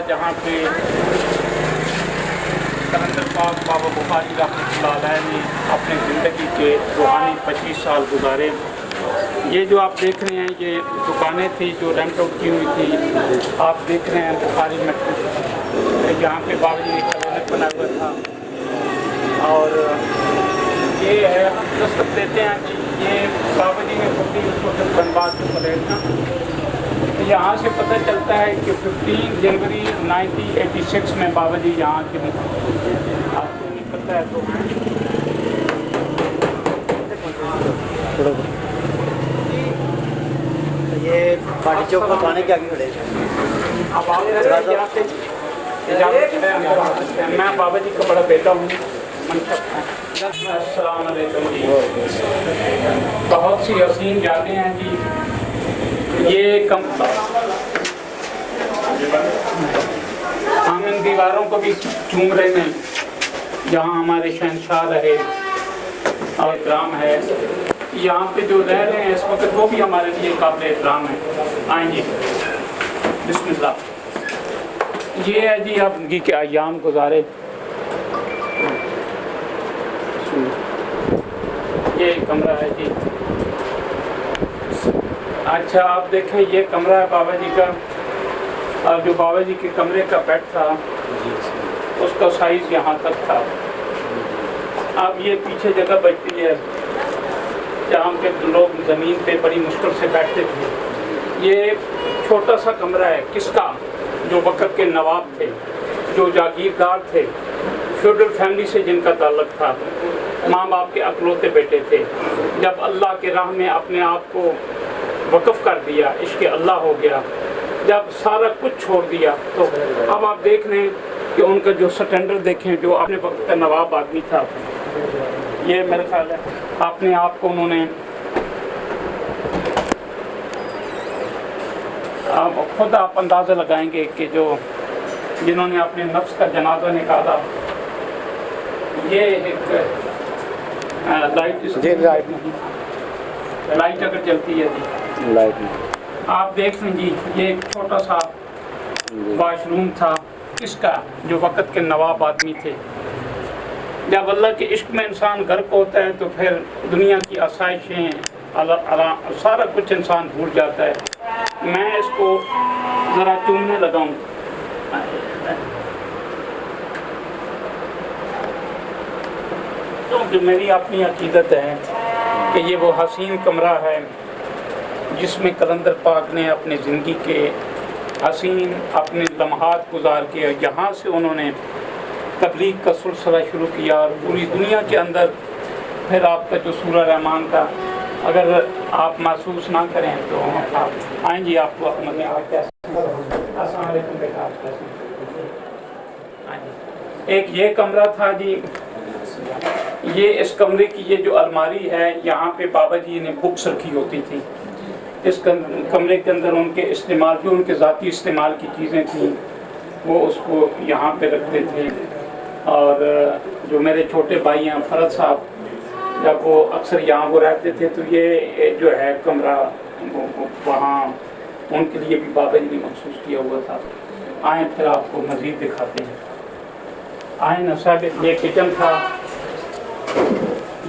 जहाँ पे कलंदर पाक बाबा बुखारी रहमतुल्लाह अलैह ने अपने ज़िंदगी के रूहानी 25 साल गुजारे। ये जो आप देख रहे हैं ये दुकानें थी जो रेंट आउट की हुई थी। आप देख रहे हैं बुखारी में यहाँ पे बाबा जी का क्लिनिक बना हुआ था। और ये है दस्तक देते हैं कि ये बाबा जी ने खुद ही उसको धनबाद को पलटना। यहाँ से पता चलता है कि 15 जनवरी 1986 में बाबा जी यहाँ के आपको नहीं पता है तो ये पार्टी चौक पर खाने के आगे खड़े हैं। अब आप यहाँ पे मैं बाबा जी का बड़ा बेटा हूँ अस्सलाम वालेकुम जी। बहुत सी हसीन यादें हैं जी। ये हम इन दीवारों को भी चूम रहे हैं जहाँ हमारे शहंशाह रहे और इकराम है। यहाँ पे जो रह रहे हैं इस वक्त वो भी हमारे लिए काबिल इकराम है। आएंगे बिस्मिल्लाह। ये है जी आप उनकी के अयाम गुजारे। ये कमरा है जी। अच्छा आप देखें ये कमरा है बाबा जी का। और जो बाबा जी के कमरे का बेड था उसका साइज़ यहाँ तक था। अब ये पीछे जगह बचती है जहाँ पे लोग ज़मीन पे बड़ी मुश्किल से बैठते थे। ये छोटा सा कमरा है किसका, जो वक़्त के नवाब थे, जो जागीरदार थे, फ्यूडल फैमिली से जिनका ताल्लुक़ था, माँ बाप के अकलौते बेटे थे। जब अल्लाह के राह में अपने आप को वक़फ़ कर दिया, इश्क़ अल्लाह हो गया, जब सारा कुछ छोड़ दिया तो अब आप देख रहे हैं कि उनका जो स्टैंडर्ड देखें, जो अपने वक्त का नवाब आदमी था, ये मेरे ख्याल है अपने आप को उन्होंने खुद आप अंदाज़ा लगाएंगे कि जो जिन्होंने अपने नफ्स का जनाजा निकाला, ये एक लाइट अगर जलती है जी, लाइट आप देख लें जी, ये एक छोटा सा वाशरूम था इसका, जो वक़्त के नवाब आदमी थे। जब अल्लाह के इश्क में इंसान गर्क होता है तो फिर दुनिया की आसाइशें सारा कुछ इंसान भूल जाता है। मैं इसको ज़रा चूमने लगाऊं। क्योंकि मेरी अपनी अकीदत है कि ये वो हसीन कमरा है जिसमें कलंदर पाक ने अपनी ज़िंदगी के हसीन अपने लम्हात गुजार के यहाँ से उन्होंने तबलीग का सिलसिला शुरू किया और पूरी दुनिया के अंदर फिर आपका जो सूरह रहमान का अगर आप महसूस ना करें तो आप आएंगे, आपको एक ये कमरा था जी, ये इस कमरे की ये जो अलमारी है, यहाँ पे बाबा जी ने बुक्स रखी होती थी। इस कमरे के अंदर उनके इस्तेमाल जो उनके ज़ाती इस्तेमाल की चीज़ें थी वो उसको यहाँ पे रखते थे। और जो मेरे छोटे भाई हैं फरद साहब, जब वो अक्सर यहाँ वो रहते थे तो ये जो है कमरा वहाँ उनके लिए भी बाबा जी ने महसूस किया हुआ था। आए फिर आपको मज़ीद दिखाते हैं। आए न साहब, ये किचन था,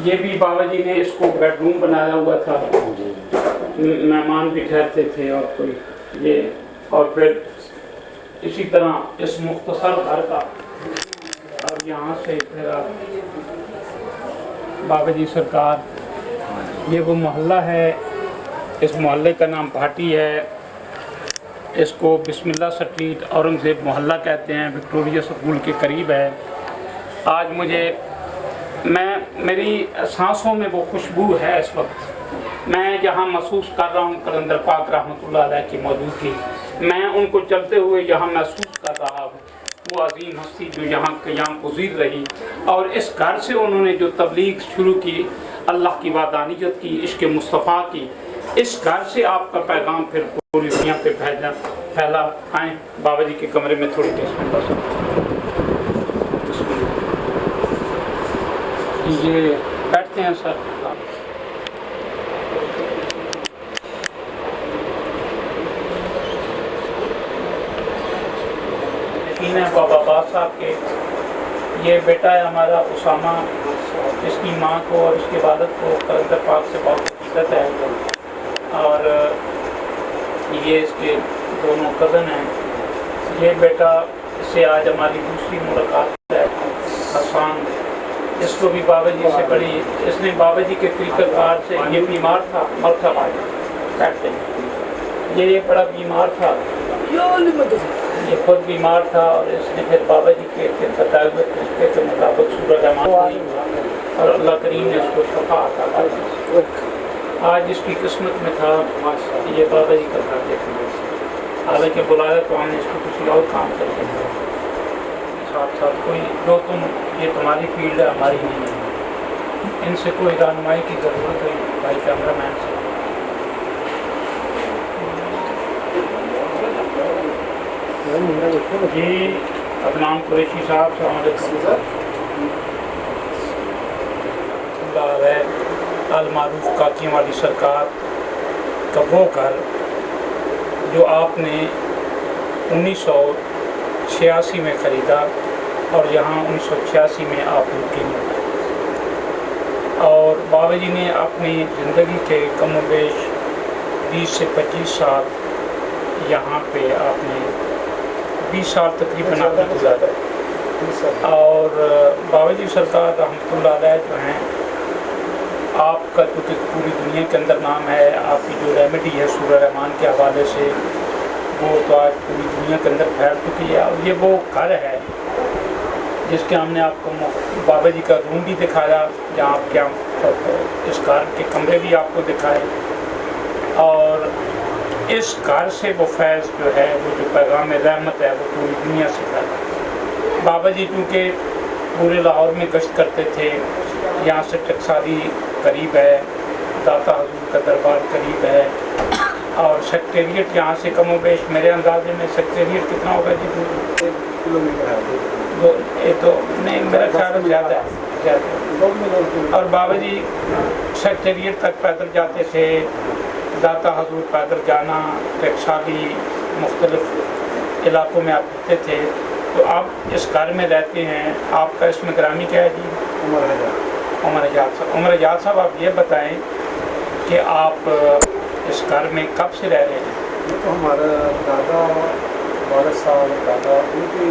ये भी बाबा जी ने इसको बेडरूम बनाया हुआ था, मेहमान भी ठहरते थे और कोई ये। और फिर इसी तरह इस मुख्तसर घर का, और यहाँ से फिर बाबा जी सरकार, ये वो मोहल्ला है, इस मोहल्ले का नाम भाटी है, इसको बिस्मिल्लाह स्ट्रीट औरंगज़ेब मोहल्ला कहते हैं, विक्टोरिया स्कूल के करीब है। आज मेरी सांसों में वो खुशबू है इस वक्त। मैं जहाँ महसूस कर रहा हूँ कलंदर पाक रहमतुल्लाह अलैह की मौजूदगी, मैं उनको चलते हुए यहाँ महसूस कर रहा हूँ। वो अजीम हस्ती जो यहाँ क़याम पज़ीर रही और इस घर से उन्होंने जो तबलीग शुरू की, अल्लाह की वादानियत की, इश्क़ मुस्तफ़ा की, इस घर से आपका पैगाम फिर पूरी दुनिया पे फैला। आए बाबा जी के कमरे में थोड़ी देर ये बैठते हैं सर। बाबा बास साहब के ये बेटा है हमारा उसामा, इसकी माँ को और इसकी वालद को कलंदर पाक से बहुत अकीदत है। और ये इसके दोनों कज़न हैं। ये बेटा से आज हमारी दूसरी मुलाकात है, हसान। इसको भी बाबा जी से बड़ी, इसने बाबा जी के तरीक़ाकार से, ये बीमार था, मरतबा बैठते हैं, ये बड़ा बीमार था, ये खुद बीमार था और इसने फिर बाबा जी के बताए हुए तरीके के मुताबिक सूरह रहमान और अल्लाह करीम ने इसको शफा अता की। आज इसकी किस्मत में था ये बाबा जी का घर देखने से। हालांकि बुलाया तो हमने इसको किसी और काम करके साथ साथ कोई जो ये तुम्हारी फील्ड है, हमारी नहीं है, इनसे कोई रहनुमाई की ज़रूरत है भाई कैमरा मैन से। जी अदनान कुरैशी साहब अलमारूफ काकियों वाली सरकार का वो घर जो आपने 1986 में ख़रीदा और यहाँ 1986 में आप रुके। और बाबा जी ने अपनी ज़िंदगी के कम बेश 20 से 25 साल यहाँ पे आपने 20 साल तकरीबन आपने गुजारा। और बाबा जी सरकार रहमतुल्लाह अलैह जो हैं, आपका क्योंकि पूरी दुनिया के अंदर नाम है, आपकी जो रेमेडी है सूरह रहमान के हवाले से वो तो आज पूरी दुनिया के अंदर फैल चुकी है। और ये वो घर है जिसके हमने आपको बाबा जी का रूम भी दिखाया, जहाँ आप क्या इस घर के कमरे भी आपको दिखाए। और इस घर से वो फैज़ जो है, वो जो पैगाम रहमत है, वो पूरी दुनिया से फैला। बाबा जी चूँकि पूरे लाहौर में गश्त करते थे, यहाँ से टकसाली करीब है, दाता हजूर का दरबार करीब है, और सेक्रेटेरिएट यहाँ से कम बेश मेरे अंदाजे में सेक्रेटेरिएट कितना होगा जी? 1 किलोमीटर है। ये तो नहीं, मेरा ख्याल है ज़्यादा है, ज़्यादा। और बाबा जी सेक्रेटेरिएट तक पैदल जाते थे, दाता हजूर पैदल जाना, टकसाली मुख्तलिफ इलाकों में आप रहते थे। तो आप इस घर में रहते हैं, आपका इसमें ग्रामी क्या है जी? उमर एजाज साहब। उमर एजाज साहब, आप ये बताएं कि आप इस घर में कब से रह रहे हैं? ये तो हमारा दादा 12 साल, दादा उनकी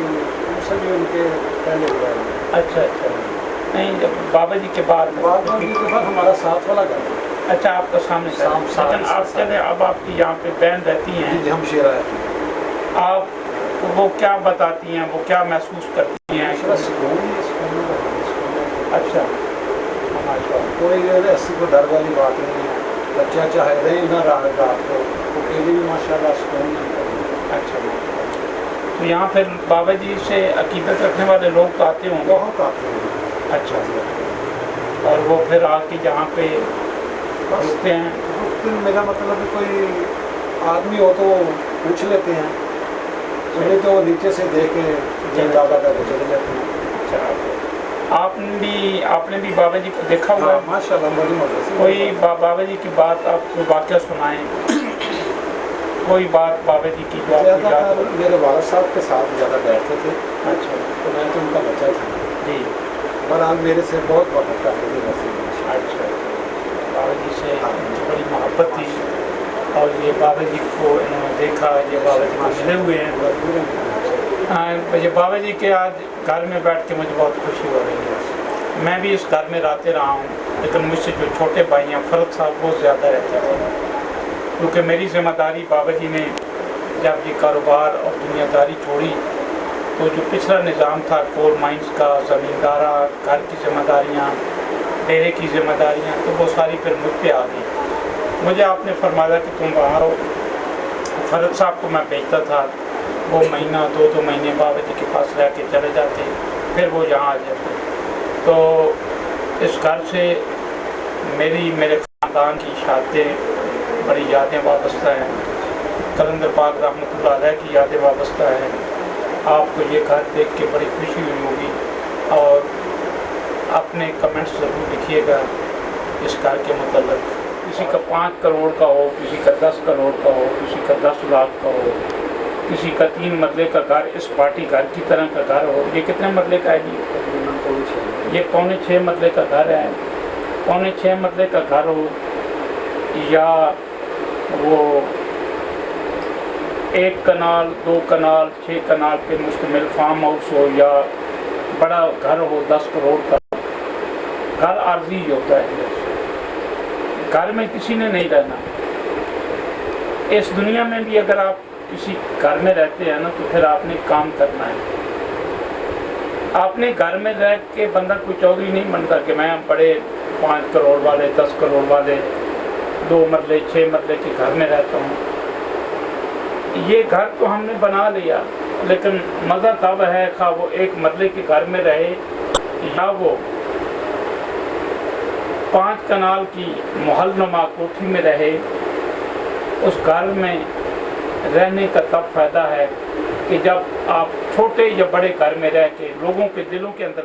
उनसे भी उनके पहले हुआ है। अच्छा अच्छा, नहीं जब बाबा जी के बाद बाबा जी के बाद हमारा साथ वाला घर है। अच्छा, आपका सामने घर है। लेकिन आप चले, अब आपकी यहाँ पे बहन रहती हैं, जी हम शेरा है। आप वो क्या बताती हैं, वो क्या महसूस करती हैं? अच्छा, कोई ऐसी कोई डर वाली बात नहीं है। बच्चा चाहे रहे ना रहे रात को, अकेले भी माशाल्लाह सुकून है। अच्छा, तो यहाँ फिर बाबा जी से अकीदत रखने वाले लोग तो आते होंगे? बहुत आते हैं। अच्छा, और वो फिर आके यहाँ पे रुकते हैं? रुकते, मेरा मतलब है कोई आदमी हो तो पूछ लेते हैं, नहीं तो नीचे से देख के दादा का चले जाते हैं। अच्छा, आपने भी बाबा जी को देखा हुआ है? माशाल्लाह बड़ी मदद। कोई बाबा जी की बात, आपको वाक़या सुनाएं, कोई बात बाबा जी की जो आपको याद ज़्यादातर हो? मेरे वाला साहब के साथ ज़्यादा बैठते थे। अच्छा तो मैं तो उनका बच्चा था जी। पर आज मेरे से बहुत वक्त करते थे वैसे। अच्छा, बाबा जी से बड़ी मोहब्बत थी, और ये बाबा जी को इन्होंने देखा, ये बाबा जी को मिले हुए हैं। हाँ, ये बाबा जी के आज घर में बैठ के मुझे बहुत खुशी हो रही है। मैं भी इस घर में रहते रहा हूँ, लेकिन मुझसे जो छोटे भाई हैं फरद साहब, वो ज़्यादा रहते थे, क्योंकि मेरी ज़िम्मेदारी बाबा जी ने जब ये कारोबार और दुनियादारी छोड़ी, तो जो पिछला निज़ाम था कोल माइंस का, ज़मींदारा, घर की ज़िम्मेदारियाँ, डेरे की ज़िम्मेदारियाँ, तो वो सारी फिर मुझ पे आ गई। मुझे आपने फरमाया कि तुम बाहर हो। फरद साहब को मैं भेजता था, वो महीना 2-2 महीने बाबा जी के पास रह के चले जाते, फिर वो यहाँ आ जाते। तो इस घर से मेरे ख़ानदान की शादियाँ बड़ी यादें वाबस्ता हैं, कलंदर पाक रहमतुल्लाह अलैह की यादें वाबस्ता हैं। आपको ये घर देख के बड़ी खुशी हुई होगी, और अपने कमेंट्स ज़रूर लिखिएगा इस घर के मतलब। किसी का 5 करोड़ का हो, किसी का 10 करोड़ का हो, किसी का 10 लाख का हो, किसी का 3 मरले का घर, इस पार्टी घर की तरह का घर हो। ये कितने मरले का है जी? ये 6.25 मरले का घर है। 6.25 मरले का घर हो, या वो 1 कनाल, 2 कनाल, 6 कनाल पे मुश्तमिल फार्म हाउस हो, या बड़ा घर हो 10 करोड़ का, घर आर्जी होता है। घर में किसी ने नहीं रहना। इस दुनिया में भी अगर आप किसी घर में रहते हैं ना, तो फिर आपने काम करना है। आपने घर में रह के बंदा कोई चौधरी नहीं बनता कि मैं बड़े 5 करोड़ वाले, 10 करोड़ वाले, 2 मरले, 6 मरले के घर में रहता हूँ। ये घर तो हमने बना लिया, लेकिन मज़ा तब है खा वो 1 मरले के घर में रहे, या वो 5 कनाल की महलनुमा कोठी में रहे। उस घर में रहने का तब फ़ायदा है कि जब आप छोटे या बड़े घर में रह के लोगों के दिलों के अंदर